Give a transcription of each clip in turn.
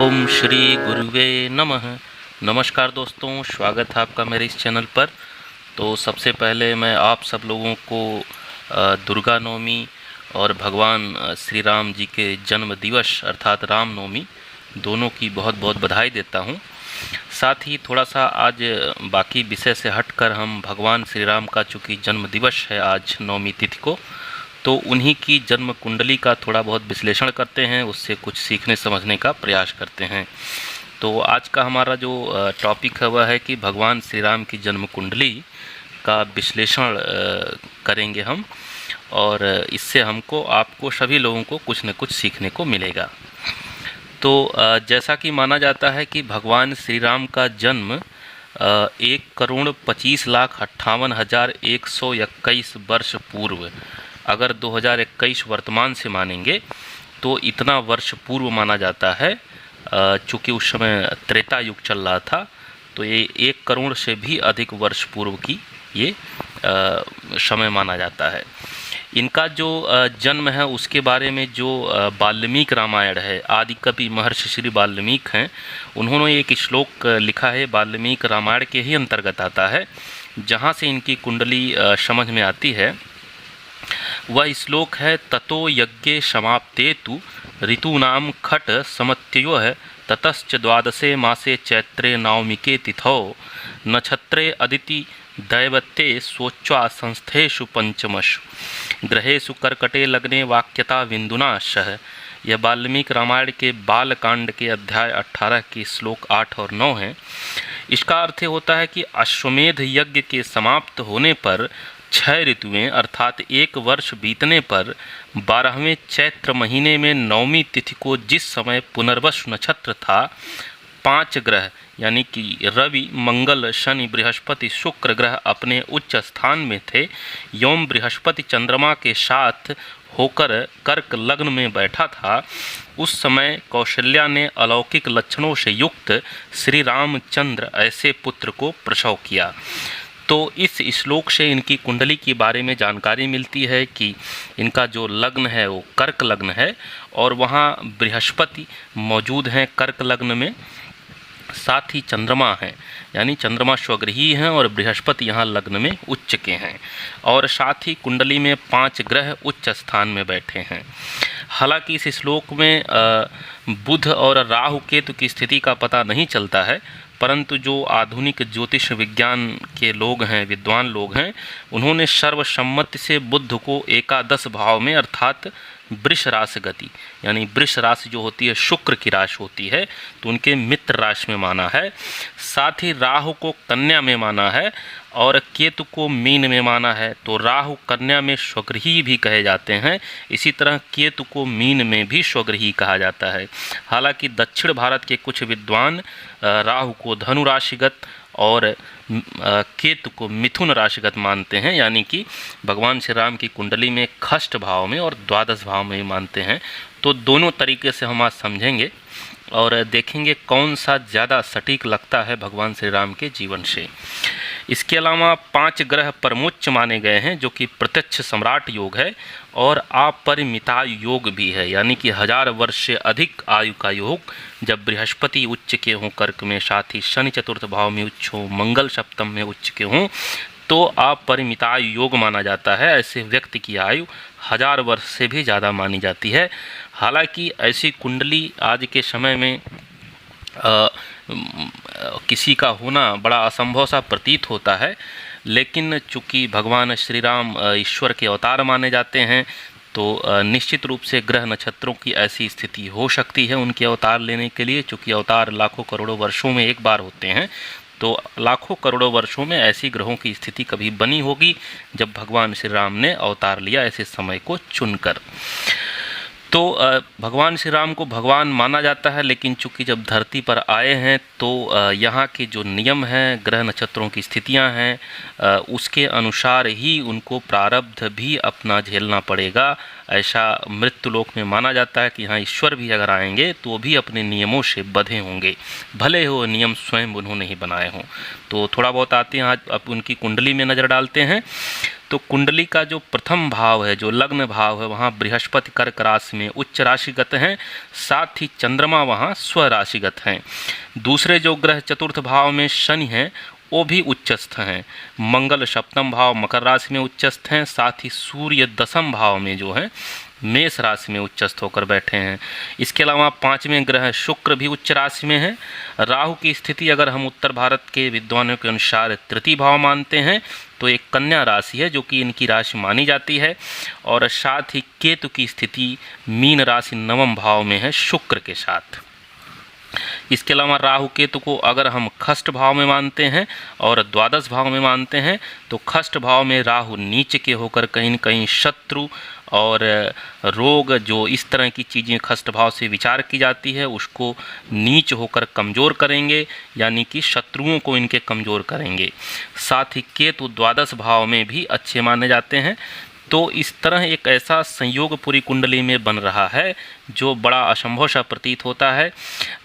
ओम श्री गुरुवे नमः। नमस्कार दोस्तों, स्वागत है आपका मेरे इस चैनल पर। तो सबसे पहले मैं आप सब लोगों को दुर्गा नवमी और भगवान श्री राम जी के जन्म दिवस अर्थात राम नवमी दोनों की बहुत बहुत बधाई देता हूँ। साथ ही थोड़ा सा आज बाकी विषय से हटकर हम भगवान श्री राम का चूँकि जन्म दिवस है आज नवमी तिथि को, तो उन्हीं की जन्म कुंडली का थोड़ा बहुत विश्लेषण करते हैं, उससे कुछ सीखने समझने का प्रयास करते हैं। तो आज का हमारा जो टॉपिक है वह है कि भगवान श्री राम की जन्म कुंडली का विश्लेषण करेंगे हम, और इससे हमको आपको सभी लोगों को कुछ न कुछ सीखने को मिलेगा। तो जैसा कि माना जाता है कि भगवान श्री राम का जन्म 1,25,58,121 वर्ष पूर्व, अगर 2021 वर्तमान से मानेंगे तो इतना वर्ष पूर्व माना जाता है। चूँकि उस समय त्रेता युग चल रहा था, तो ये 1 करोड़ से भी अधिक वर्ष पूर्व की ये समय माना जाता है। इनका जो जन्म है उसके बारे में जो वाल्मीकि रामायण है, आदि कवि महर्षि श्री वाल्मीकि हैं, उन्होंने एक श्लोक लिखा है, वाल्मीकि रामायण के ही अंतर्गत आता है, जहाँ से इनकी कुंडली समझ में आती है। वह श्लोक है, ततो यज्ञे समाप्ते तु ऋतूनाम खट समत्ययो है, ततश्च द्वादशे मासे चैत्रे नवमिके तिथौ नक्षत्रे अदिति दैवत्ये स्वोच्वा संस्थेषु पंचमशु ग्रहेषु कर्कटे लग्ने वाक्यता विन्दुना सह। यह वाल्मीकि रामायण के बालकांड के अध्याय 18 की श्लोक 8 और 9 हैं। इसका अर्थ होता है कि अश्वमेध यज्ञ के समाप्त होने पर 6 ऋतुएं अर्थात 1 वर्ष बीतने पर 12वें चैत्र महीने में नवमी तिथि को जिस समय पुनर्वसु नक्षत्र था, 5 ग्रह यानी कि रवि, मंगल, शनि, बृहस्पति, शुक्र ग्रह अपने उच्च स्थान में थे, एवं बृहस्पति चंद्रमा के साथ होकर कर्क लग्न में बैठा था। उस समय कौशल्या ने अलौकिक लक्षणों से युक्त श्री रामचंद्र ऐसे पुत्र को प्रसव किया। तो इस श्लोक से इनकी कुंडली के बारे में जानकारी मिलती है कि इनका जो लग्न है वो कर्क लग्न है, और वहाँ बृहस्पति मौजूद हैं कर्क लग्न में, साथ ही चंद्रमा हैं, यानी चंद्रमा स्वग्रही हैं और बृहस्पति यहाँ लग्न में उच्च के हैं, और साथ ही कुंडली में 5 ग्रह उच्च स्थान में बैठे हैं। हालांकि इस श्लोक में बुध और राहु केतु की स्थिति का पता नहीं चलता है, परंतु जो आधुनिक ज्योतिष विज्ञान के लोग हैं, विद्वान लोग हैं, उन्होंने सर्वसम्मति से बुध को एकादश भाव में अर्थात वृष राशि गति, यानी वृष राशि जो होती है शुक्र की राशि होती है, तो उनके मित्र राशि में माना है। साथ ही राहु को कन्या में माना है और केतु को मीन में माना है। तो राहु कन्या में स्वग्रही भी कहे जाते हैं, इसी तरह केतु को मीन में भी स्वग्रही कहा जाता है। हालांकि दक्षिण भारत के कुछ विद्वान राहु को धनु राशिगत और केतु को मिथुन राशिगत मानते हैं, यानी कि भगवान श्री राम की कुंडली में खष्ट भाव में और द्वादश भाव में मानते हैं। तो दोनों तरीके से हम आज समझेंगे और देखेंगे कौन सा ज़्यादा सटीक लगता है भगवान श्री राम के जीवन से। इसके अलावा 5 ग्रह परमोच्च माने गए हैं, जो कि प्रत्यक्ष सम्राट योग है और अपरिमितायु योग भी है, यानी कि 1000 वर्ष से अधिक आयु का योग। जब बृहस्पति उच्च के हों कर्क में, साथ ही शनि चतुर्थ भाव में उच्च हो, मंगल सप्तम में उच्च के हों, तो अपरिमितायु योग माना जाता है। ऐसे व्यक्ति की आयु 1000 वर्ष से भी ज़्यादा मानी जाती है। हालांकि ऐसी कुंडली आज के समय में किसी का होना बड़ा असंभव सा प्रतीत होता है, लेकिन चूँकि भगवान श्री राम ईश्वर के अवतार माने जाते हैं, तो निश्चित रूप से ग्रह नक्षत्रों की ऐसी स्थिति हो सकती है उनके अवतार लेने के लिए। चूँकि अवतार लाखों करोड़ों वर्षों में एक बार होते हैं, तो लाखों करोड़ों वर्षों में ऐसी ग्रहों की स्थिति कभी बनी होगी जब भगवान श्री राम ने अवतार लिया ऐसे समय को चुनकर। तो भगवान श्री राम को भगवान माना जाता है, लेकिन चूंकि जब धरती पर आए हैं तो यहाँ के जो नियम हैं, ग्रह नक्षत्रों की स्थितियाँ हैं, उसके अनुसार ही उनको प्रारब्ध भी अपना झेलना पड़ेगा। ऐसा मृत्युलोक में माना जाता है कि यहाँ ईश्वर भी अगर आएंगे तो भी अपने नियमों से बंधे होंगे, भले हो नियम स्वयं उन्होंने ही बनाए हों। तो थोड़ा बहुत आते हैं, आज अब उनकी कुंडली में नज़र डालते हैं। तो कुंडली का जो प्रथम भाव है, जो लग्न भाव है, वहाँ बृहस्पति कर्क राशि में उच्च राशिगत हैं, साथ ही चंद्रमा वहाँ स्वराशिगत हैं। दूसरे जो ग्रह चतुर्थ भाव में शनि हैं वो भी उच्चस्थ हैं। मंगल सप्तम भाव मकर राशि में उच्चस्थ हैं, साथ ही सूर्य दसम भाव में जो है मेष राशि में उच्चस्थ होकर बैठे हैं। इसके अलावा पांचवें ग्रह शुक्र भी उच्च राशि में है। राहु की स्थिति अगर हम उत्तर भारत के विद्वानों के अनुसार तृतीय भाव मानते हैं तो एक कन्या राशि है जो कि इनकी राशि मानी जाती है, और साथ ही केतु की स्थिति मीन राशि नवम भाव में है शुक्र के साथ। इसके अलावा राहु केतु को अगर हम खष्ट भाव में मानते हैं और द्वादश भाव में मानते हैं तो खष्ट भाव में राहु नीच के होकर कहीं न कहीं शत्रु और रोग, जो इस तरह की चीज़ें खष्ट भाव से विचार की जाती है, उसको नीच होकर कमज़ोर करेंगे, यानी कि शत्रुओं को इनके कमज़ोर करेंगे। साथ ही केतु द्वादश भाव में भी अच्छे माने जाते हैं। तो इस तरह एक ऐसा संयोग पूरी कुंडली में बन रहा है जो बड़ा असंभव सा प्रतीत होता है।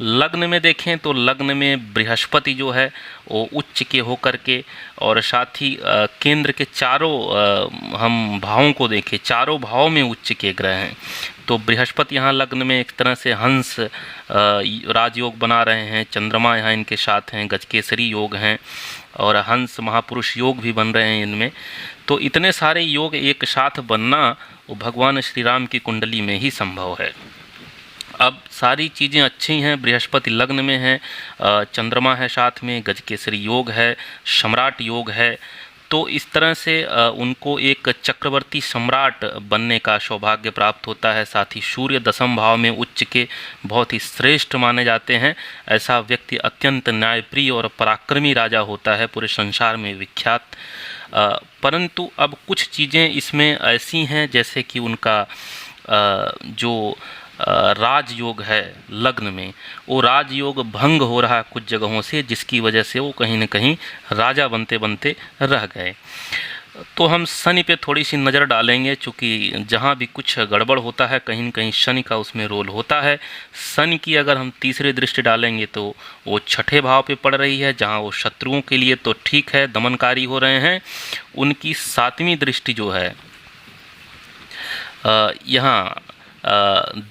लग्न में देखें तो लग्न में बृहस्पति जो है वो उच्च के होकर के, और साथ ही केंद्र के चारों हम भावों को देखें, चारों भावों में उच्च के ग्रह हैं। तो बृहस्पति यहाँ लग्न में एक तरह से हंस राजयोग बना रहे हैं, चंद्रमा यहाँ इनके साथ हैं, गजकेसरी योग हैं, और हंस महापुरुष योग भी बन रहे हैं इनमें। तो इतने सारे योग एक साथ बनना वो भगवान श्री राम की कुंडली में ही संभव है। अब सारी चीज़ें अच्छी हैं, बृहस्पति लग्न में है, चंद्रमा है साथ में, गजकेसरी योग है, सम्राट योग है। तो इस तरह से उनको एक चक्रवर्ती सम्राट बनने का सौभाग्य प्राप्त होता है। साथ ही सूर्य दसम भाव में उच्च के बहुत ही श्रेष्ठ माने जाते हैं। ऐसा व्यक्ति अत्यंत न्यायप्रिय और पराक्रमी राजा होता है, पूरे संसार में विख्यात। परंतु अब कुछ चीज़ें इसमें ऐसी हैं जैसे कि उनका जो राजयोग है लग्न में, वो राजयोग भंग हो रहा है कुछ जगहों से, जिसकी वजह से वो कहीं न कहीं राजा बनते बनते रह गए। तो हम शनि पे थोड़ी सी नज़र डालेंगे, चूँकि जहाँ भी कुछ गड़बड़ होता है कहीं न कहीं शनि का उसमें रोल होता है। शनि की अगर हम तीसरी दृष्टि डालेंगे तो वो छठे भाव पे पड़ रही है, जहाँ वो शत्रुओं के लिए तो ठीक है, दमनकारी हो रहे हैं। उनकी सातवीं दृष्टि जो है यहाँ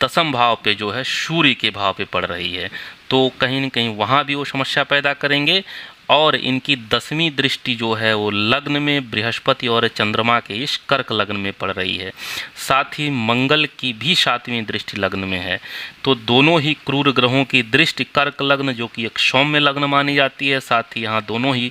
दसम भाव पे जो है सूर्य के भाव पे पड़ रही है, तो कहीं न कहीं वहाँ भी वो समस्या पैदा करेंगे। और इनकी दसवीं दृष्टि जो है वो लग्न में बृहस्पति और चंद्रमा के इस कर्क लग्न में पड़ रही है। साथ ही मंगल की भी सातवीं दृष्टि लग्न में है। तो दोनों ही क्रूर ग्रहों की दृष्टि कर्क लग्न, जो कि एक सौम्य लग्न मानी जाती है, साथ ही यहाँ दोनों ही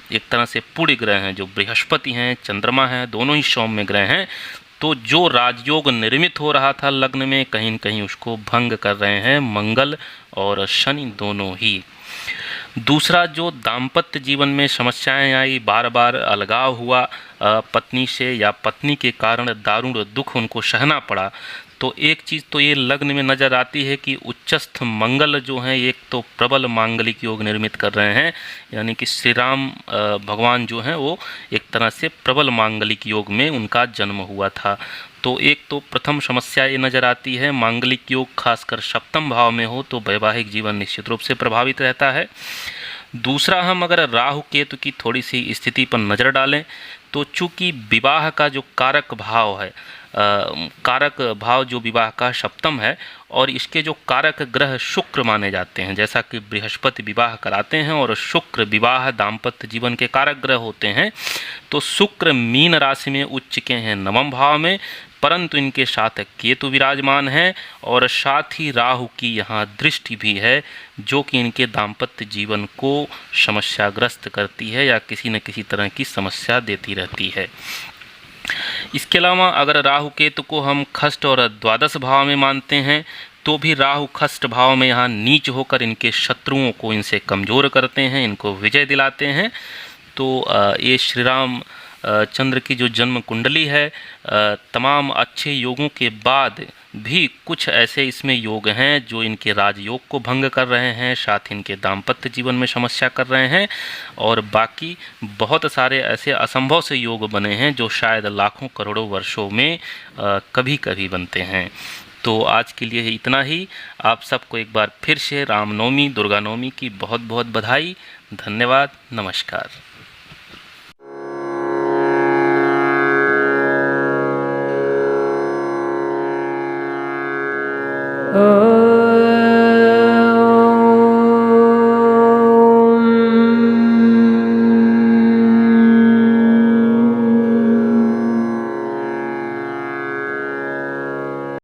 एक तरह से पुण्य ग्रह हैं, जो बृहस्पति हैं, चंद्रमा हैं, दोनों ही सौम्य ग्रह हैं। तो जो राजयोग निर्मित हो रहा था लग्न में, कहीं न कहीं उसको भंग कर रहे हैं मंगल और शनि दोनों ही। दूसरा, जो दाम्पत्य जीवन में समस्याएं आई, बार बार अलगाव हुआ पत्नी से, या पत्नी के कारण दारुण दुख उनको सहना पड़ा, तो एक चीज़ तो ये लग्न में नज़र आती है कि उच्चस्थ मंगल जो हैं एक तो प्रबल मांगलिक योग निर्मित कर रहे हैं, यानी कि श्री राम भगवान जो हैं वो एक तरह से प्रबल मांगलिक योग में उनका जन्म हुआ था। तो एक तो प्रथम समस्या ये नज़र आती है, मांगलिक योग खासकर सप्तम भाव में हो तो वैवाहिक जीवन निश्चित रूप से प्रभावित रहता है। दूसरा, हम अगर राहु केतु की थोड़ी सी स्थिति पर नज़र डालें तो चूँकि विवाह का जो कारक भाव है, कारक भाव जो विवाह का सप्तम है, और इसके जो कारक ग्रह शुक्र माने जाते हैं, जैसा कि बृहस्पति विवाह कराते हैं और शुक्र विवाह दाम्पत्य जीवन के कारक ग्रह होते हैं। तो शुक्र मीन राशि में उच्च के हैं नवम भाव में, परंतु इनके साथ केतु विराजमान है, और साथ ही राहु की यहाँ दृष्टि भी है, जो कि इनके दाम्पत्य जीवन को समस्याग्रस्त करती है या किसी न किसी तरह की समस्या देती रहती है। इसके अलावा अगर राहु केतु को हम खष्ट और द्वादश भाव में मानते हैं तो भी राहु खष्ट भाव में यहाँ नीच होकर इनके शत्रुओं को इनसे कमज़ोर करते हैं, इनको विजय दिलाते हैं। तो ये श्री राम चंद्र की जो जन्म कुंडली है, तमाम अच्छे योगों के बाद भी कुछ ऐसे इसमें योग हैं जो इनके राजयोग को भंग कर रहे हैं, साथ इनके दाम्पत्य जीवन में समस्या कर रहे हैं, और बाकी बहुत सारे ऐसे असंभव से योग बने हैं जो शायद लाखों करोड़ों वर्षों में कभी कभी बनते हैं। तो आज के लिए इतना ही। आप सबको एक बार फिर से रामनवमी, दुर्गा नवमी की बहुत बहुत बधाई। धन्यवाद, नमस्कार। ओ